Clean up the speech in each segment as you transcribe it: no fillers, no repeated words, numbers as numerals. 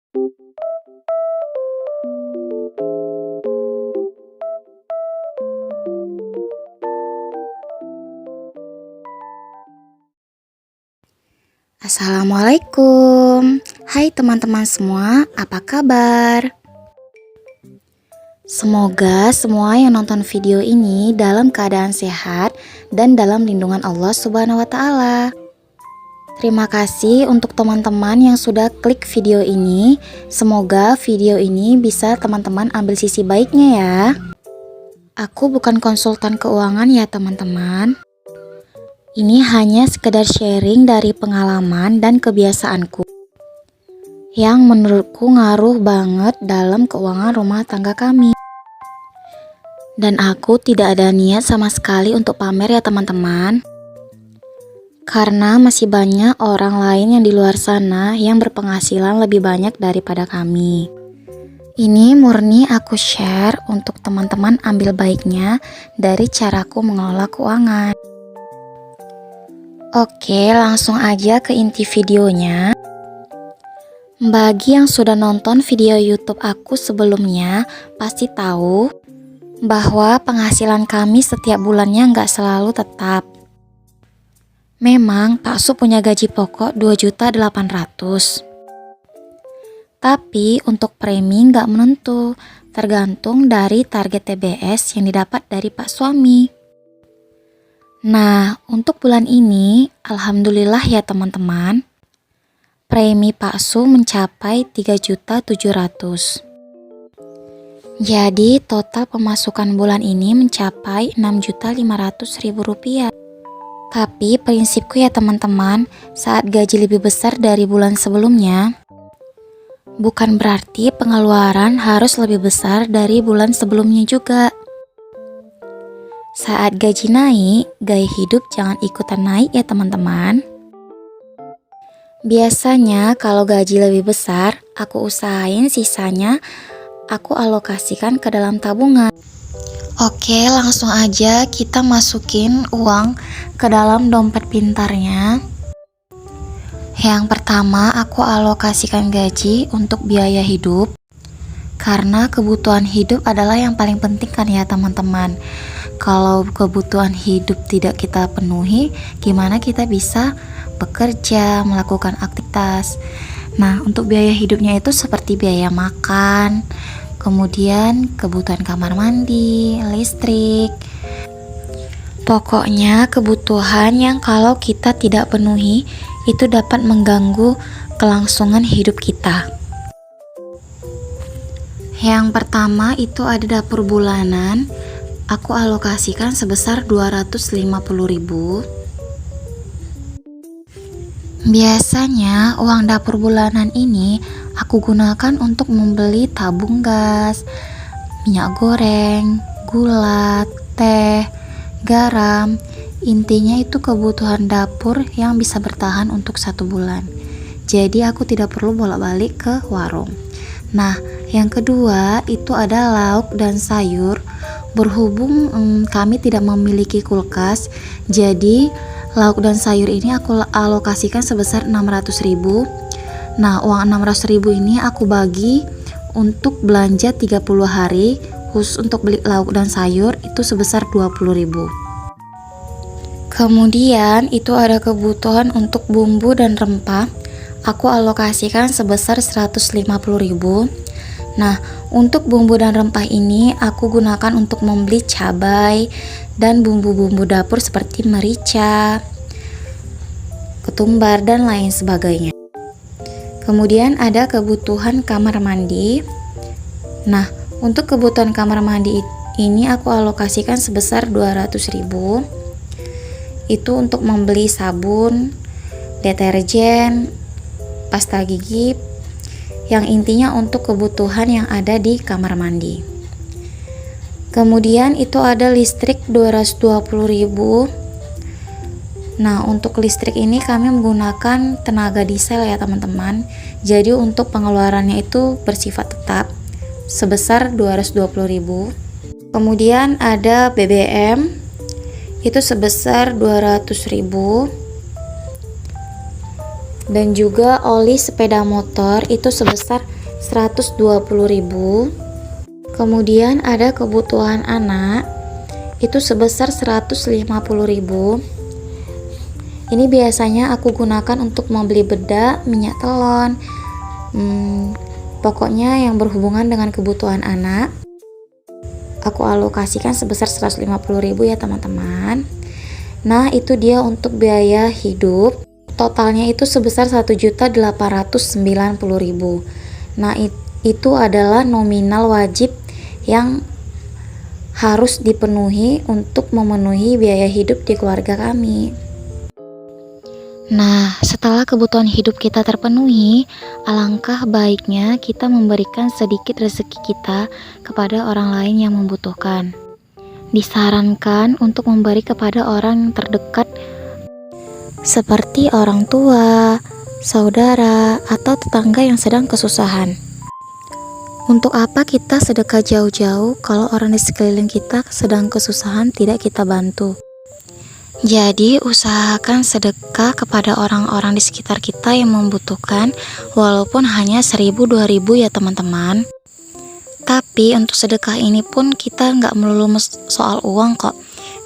Assalamualaikum. Hai teman-teman semua, apa kabar? Semoga semua yang nonton video ini dalam keadaan sehat dan dalam lindungan Allah Subhanahu wa Ta'ala. Terima kasih untuk teman-teman yang sudah klik video ini. Semoga video ini bisa teman-teman ambil sisi baiknya ya. Aku bukan konsultan keuangan ya teman-teman. Ini hanya sekedar sharing dari pengalaman dan kebiasaanku yang menurutku ngaruh banget dalam keuangan rumah tangga kami. Dan aku tidak ada niat sama sekali untuk pamer ya teman-teman. Karena masih banyak orang lain yang di luar sana yang berpenghasilan lebih banyak daripada kami. Ini murni aku share untuk teman-teman ambil baiknya dari caraku mengelola keuangan. Oke, langsung aja ke inti videonya. Bagi yang sudah nonton video YouTube aku sebelumnya, pasti tahu bahwa penghasilan kami setiap bulannya nggak selalu tetap. Memang Pak Su punya gaji pokok 2.800.000. Tapi untuk premi nggak menentu, tergantung dari target TBS yang didapat dari Pak Suami. Nah, untuk bulan ini, alhamdulillah ya teman-teman, premi Pak Su mencapai 3.700.000. Jadi, total pemasukan bulan ini mencapai 6.500.000 rupiah. Tapi prinsipku ya teman-teman, saat gaji lebih besar dari bulan sebelumnya, bukan berarti pengeluaran harus lebih besar dari bulan sebelumnya juga. Saat gaji naik, gaya hidup jangan ikutan naik ya teman-teman. Biasanya kalau gaji lebih besar, aku usahain sisanya aku alokasikan ke dalam tabungan. Oke, langsung aja kita masukin uang ke dalam dompet pintarnya. Yang pertama, aku alokasikan gaji untuk biaya hidup. Karena kebutuhan hidup adalah yang paling penting kan ya teman-teman. Kalau kebutuhan hidup tidak kita penuhi, gimana kita bisa bekerja, melakukan aktivitas. Nah, untuk biaya hidupnya itu seperti biaya makan, kemudian kebutuhan kamar mandi, listrik. Pokoknya kebutuhan yang kalau kita tidak penuhi, itu dapat mengganggu kelangsungan hidup kita. Yang pertama itu ada dapur bulanan. Aku alokasikan sebesar 250.000. Biasanya uang dapur bulanan ini aku gunakan untuk membeli tabung gas, minyak goreng, gula, teh, garam. Intinya itu kebutuhan dapur yang bisa bertahan untuk 1 bulan. Jadi aku tidak perlu bolak-balik ke warung. Nah, yang kedua itu ada lauk dan sayur. Berhubung kami tidak memiliki kulkas, jadi lauk dan sayur ini aku alokasikan sebesar 600.000. Nah, uang 600.000 ini aku bagi untuk belanja 30 hari. Khusus untuk beli lauk dan sayur itu sebesar 20.000. Kemudian itu ada kebutuhan untuk bumbu dan rempah. Aku alokasikan sebesar 150.000. Nah, untuk bumbu dan rempah ini aku gunakan untuk membeli cabai dan bumbu-bumbu dapur seperti merica, ketumbar, dan lain sebagainya. Kemudian ada kebutuhan kamar mandi. Nah, untuk kebutuhan kamar mandi ini aku alokasikan sebesar 200.000. Itu untuk membeli sabun, deterjen, pasta gigi, yang intinya untuk kebutuhan yang ada di kamar mandi. Kemudian itu ada listrik 220.000. Nah, untuk listrik ini kami menggunakan tenaga diesel ya teman-teman. Jadi untuk pengeluarannya itu bersifat tetap sebesar 220.000. Kemudian ada BBM itu sebesar 200.000. Dan juga oli sepeda motor itu sebesar 120.000. Kemudian ada kebutuhan anak itu sebesar 150.000. Ini biasanya aku gunakan untuk membeli bedak, minyak telon, pokoknya yang berhubungan dengan kebutuhan anak. Aku alokasikan sebesar 150.000 ya teman-teman. Nah, itu dia untuk biaya hidup. Totalnya itu sebesar 1.890.000. Nah, itu adalah nominal wajib yang harus dipenuhi untuk memenuhi biaya hidup di keluarga kami. Nah, setelah kebutuhan hidup kita terpenuhi, alangkah baiknya kita memberikan sedikit rezeki kita kepada orang lain yang membutuhkan. Disarankan untuk memberi kepada orang yang terdekat seperti orang tua, saudara, atau tetangga yang sedang kesusahan. Untuk apa kita sedekah jauh-jauh kalau orang di sekeliling kita sedang kesusahan tidak kita bantu? Jadi usahakan sedekah kepada orang-orang di sekitar kita yang membutuhkan, walaupun hanya 1.000-2.000 ya teman-teman. Tapi untuk sedekah ini pun kita nggak melulu soal uang kok.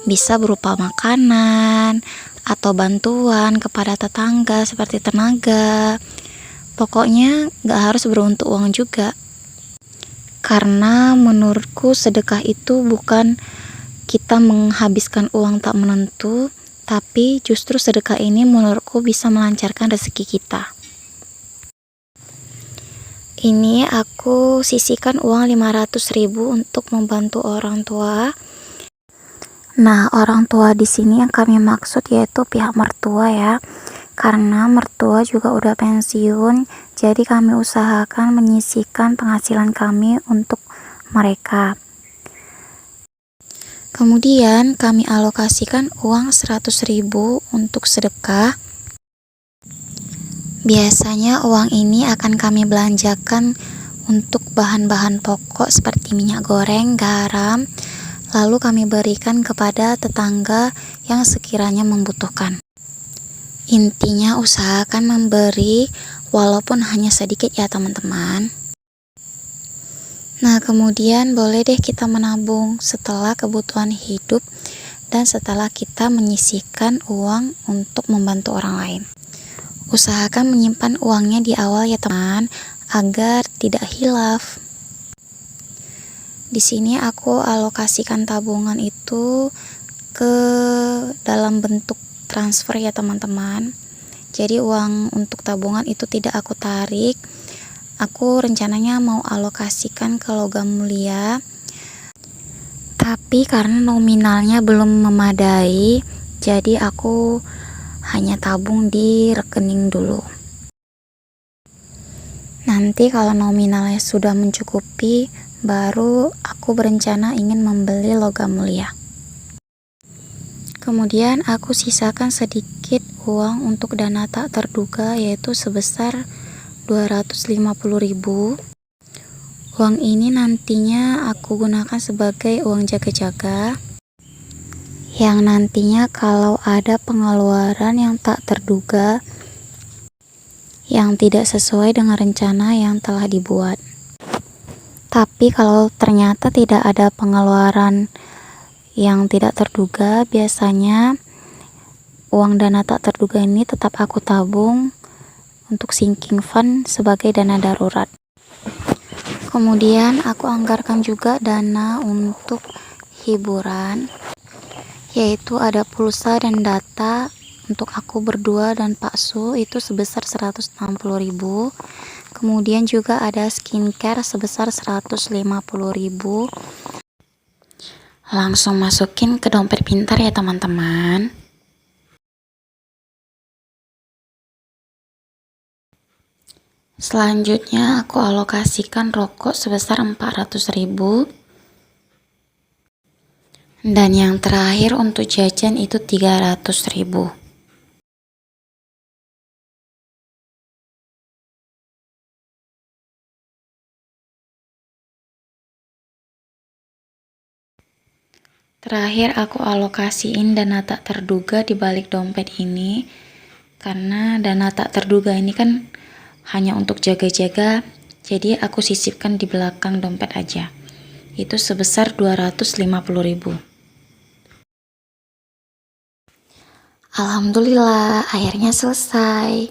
Bisa berupa makanan atau bantuan kepada tetangga seperti tenaga. Pokoknya nggak harus beruntuk uang juga. Karena menurutku sedekah itu bukan kita menghabiskan uang tak menentu, tapi justru sedekah ini menurutku bisa melancarkan rezeki kita. Ini aku sisihkan uang 500.000 untuk membantu orang tua. Nah, orang tua di sini yang kami maksud yaitu pihak mertua ya. Karena mertua juga udah pensiun, jadi kami usahakan menyisihkan penghasilan kami untuk mereka. Kemudian kami alokasikan uang 100.000 untuk sedekah. Biasanya uang ini akan kami belanjakan untuk bahan-bahan pokok seperti minyak goreng, garam, lalu kami berikan kepada tetangga yang sekiranya membutuhkan. Intinya usahakan memberi walaupun hanya sedikit ya teman-teman. Nah, kemudian boleh deh kita menabung setelah kebutuhan hidup dan setelah kita menyisihkan uang untuk membantu orang lain. Usahakan menyimpan uangnya di awal ya teman, agar tidak hilaf. Di sini aku alokasikan tabungan itu ke dalam bentuk transfer ya teman-teman. Jadi uang untuk tabungan itu tidak aku tarik. Aku rencananya mau alokasikan ke logam mulia, tapi karena nominalnya belum memadai, jadi aku hanya tabung di rekening dulu. Nanti kalau nominalnya sudah mencukupi, baru aku berencana ingin membeli logam mulia. Kemudian aku sisakan sedikit uang untuk dana tak terduga, yaitu sebesar 250.000. Uang ini nantinya aku gunakan sebagai uang jaga-jaga, yang nantinya kalau ada pengeluaran yang tak terduga yang tidak sesuai dengan rencana yang telah dibuat. Tapi kalau ternyata tidak ada pengeluaran yang tidak terduga, biasanya uang dana tak terduga ini tetap aku tabung untuk sinking fund sebagai dana darurat. Kemudian aku anggarkan juga dana untuk hiburan, yaitu ada pulsa dan data untuk aku berdua dan Pak Su itu sebesar 160.000. Kemudian juga ada skincare sebesar 150.000. Langsung masukin ke dompet pintar ya teman-teman. Selanjutnya aku alokasikan rokok sebesar 400.000. Dan yang terakhir untuk jajan itu 300.000. Terakhir aku alokasiin dana tak terduga di balik dompet ini, karena dana tak terduga ini kan hanya untuk jaga-jaga Jadi aku sisipkan di belakang dompet aja. Itu sebesar 250.000. Alhamdulillah, akhirnya selesai.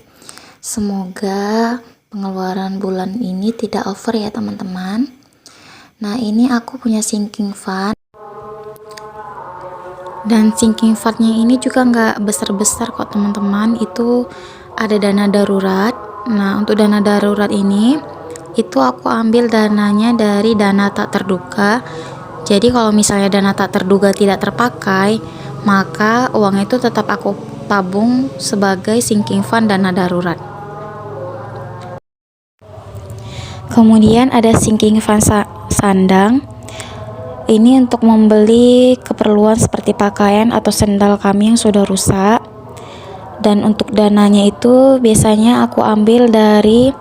Semoga pengeluaran bulan ini tidak over ya teman-teman. Nah, ini aku punya sinking fund. Dan sinking fundnya ini juga nggak besar-besar kok teman-teman. Itu ada dana darurat. Nah, untuk dana darurat ini itu aku ambil dananya dari dana tak terduga. Jadi kalau misalnya dana tak terduga tidak terpakai, maka uang itu tetap aku tabung sebagai sinking fund dana darurat. Kemudian ada sinking fund sandang. Ini untuk membeli keperluan seperti pakaian atau sendal kami yang sudah rusak. Dan untuk dananya itu biasanya aku ambil dari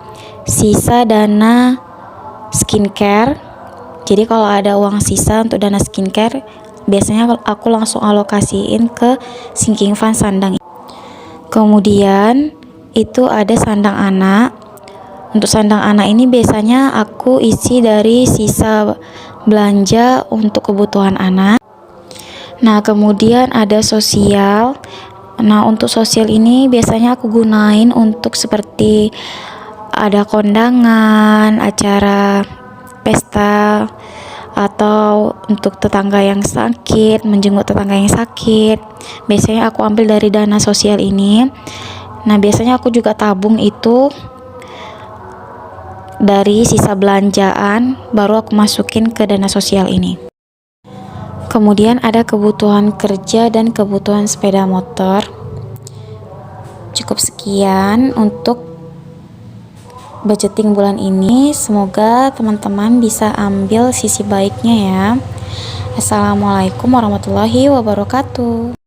sisa dana skincare. Jadi kalau ada uang sisa untuk dana skincare, biasanya aku langsung alokasiin ke sinking fund sandang. Kemudian itu ada sandang anak. Untuk sandang anak ini biasanya aku isi dari sisa belanja untuk kebutuhan anak. Nah, kemudian ada sosial. Nah, untuk sosial ini biasanya aku gunain untuk seperti ada kondangan, acara pesta, atau untuk tetangga yang sakit, menjenguk tetangga yang sakit. Biasanya aku ambil dari dana sosial ini. Nah, biasanya aku juga tabung itu dari sisa belanjaan, baru aku masukin ke dana sosial ini. Kemudian ada kebutuhan kerja dan kebutuhan sepeda motor. Cukup sekian untuk budgeting bulan ini. Semoga teman-teman bisa ambil sisi baiknya ya. Assalamualaikum warahmatullahi wabarakatuh.